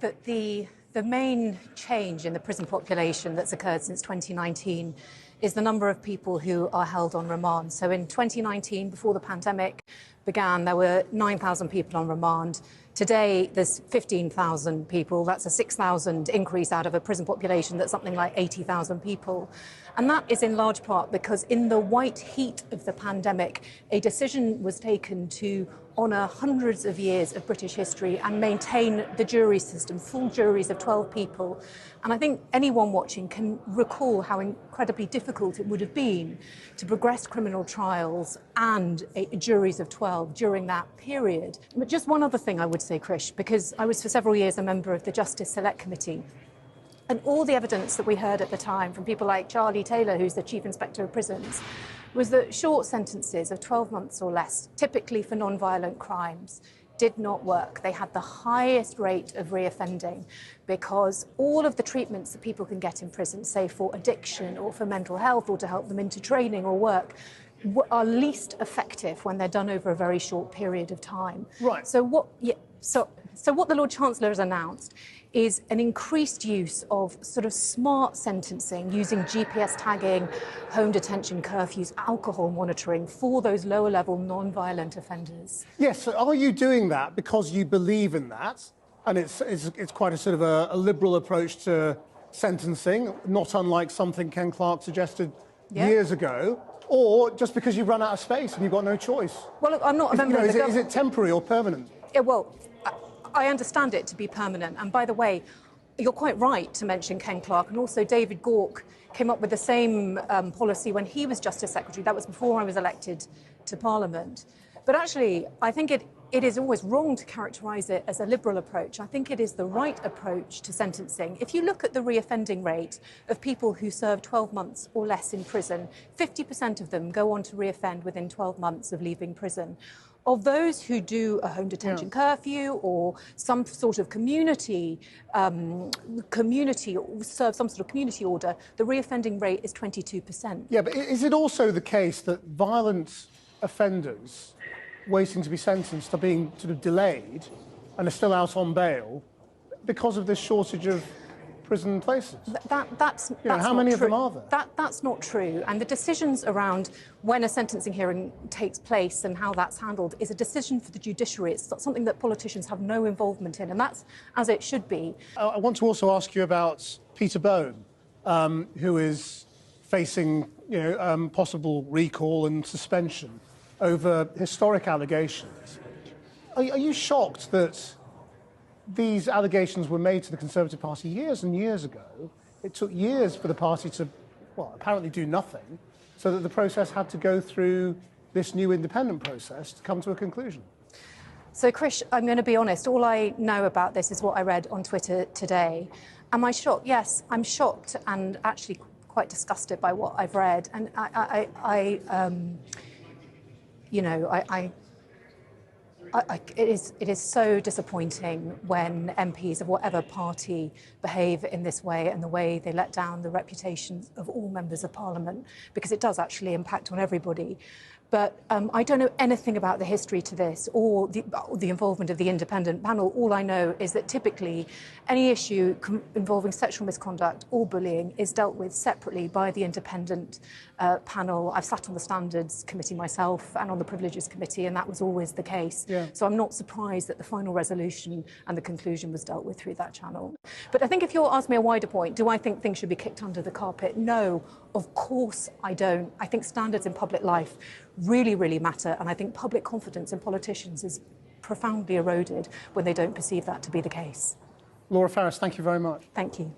That the main change in the prison population that's occurred since 2019 is the number of people who are held on remand. So in 2019, before the pandemic began, there were 9,000 people on remand. Today, there's 15,000 people. That's a 6,000 increase out of a prison population that's something like 80,000 people. And that is in large part because in the white heat of the pandemic, a decision was taken to honour hundreds of years of British history and maintain the jury system, full juries of 12 people. And I think anyone watching can recall how incredibly difficult it would have been to progress criminal trials and juries of 12 during that period. But just one other thing I would say, Krish, because I was for several years a member of the Justice Select Committee. And all the evidence that we heard at the time from people like Charlie Taylor, who's the Chief Inspector of Prisons, was that short sentences of 12 months or less, typically for non-violent crimes, did not work. They had the highest rate of reoffending because all of the treatments that people can get in prison, say for addiction or for mental health or to help them into training or work, are least effective when they're done over a very short period of time. Right. So what the Lord Chancellor has announced is an increased use of sort of smart sentencing using GPS tagging, home detention curfews, alcohol monitoring for those lower level non-violent offenders. Yes, so are you doing that because you believe in that? And it's quite a sort of a liberal approach to sentencing, not unlike something Ken Clarke suggested years ago, or just because you've run out of space and you've got no choice? Well, look, I'm not a member of the government. Is it temporary or permanent? Well, I understand it to be permanent. And by the way, you're quite right to mention Ken Clarke, and also David Gauke came up with the same policy when he was Justice Secretary. That was before I was elected to Parliament. But actually, I think it is always wrong to characterise it as a liberal approach. I think it is the right approach to sentencing. If you look at the reoffending rate of people who serve 12 months or less in prison, 50% of them go on to reoffend within 12 months of leaving prison. Of those who do a home detention curfew or some sort of community serve some sort of community order, the reoffending rate is 22%. Yeah, but is it also the case that violent offenders waiting to be sentenced are being sort of delayed and are still out on bail because of this shortage of prison places? That's how many of them are there? That's not true. And the decisions around when a sentencing hearing takes place and how that's handled is a decision for the judiciary. It's something that politicians have no involvement in, and that's as it should be. I want to also ask you about Peter Bone, who is facing possible recall and suspension over historic allegations. Are you shocked that these allegations were made to the Conservative Party years and years ago? It took years for the party to, apparently do nothing, so that the process had to go through this new independent process to come to a conclusion. So, Krish, I'm going to be honest. All I know about this is what I read on Twitter today. Am I shocked? Yes, I'm shocked and actually quite disgusted by what I've read. And it is so disappointing when MPs of whatever party behave in this way and the way they let down the reputations of all members of Parliament, because it does actually impact on everybody. But I don't know anything about the history to this or the involvement of the independent panel. All I know is that typically any issue involving sexual misconduct or bullying is dealt with separately by the independent panel. I've sat on the Standards Committee myself and on the Privileges Committee, and that was always the case. Yeah. So I'm not surprised that the final resolution and the conclusion was dealt with through that channel. But I think if you're asking me a wider point, do I think things should be kicked under the carpet? No, of course I don't. I think standards in public life really, really matter, and I think public confidence in politicians is profoundly eroded when they don't perceive that to be the case. Laura Farris, thank you very much. Thank you.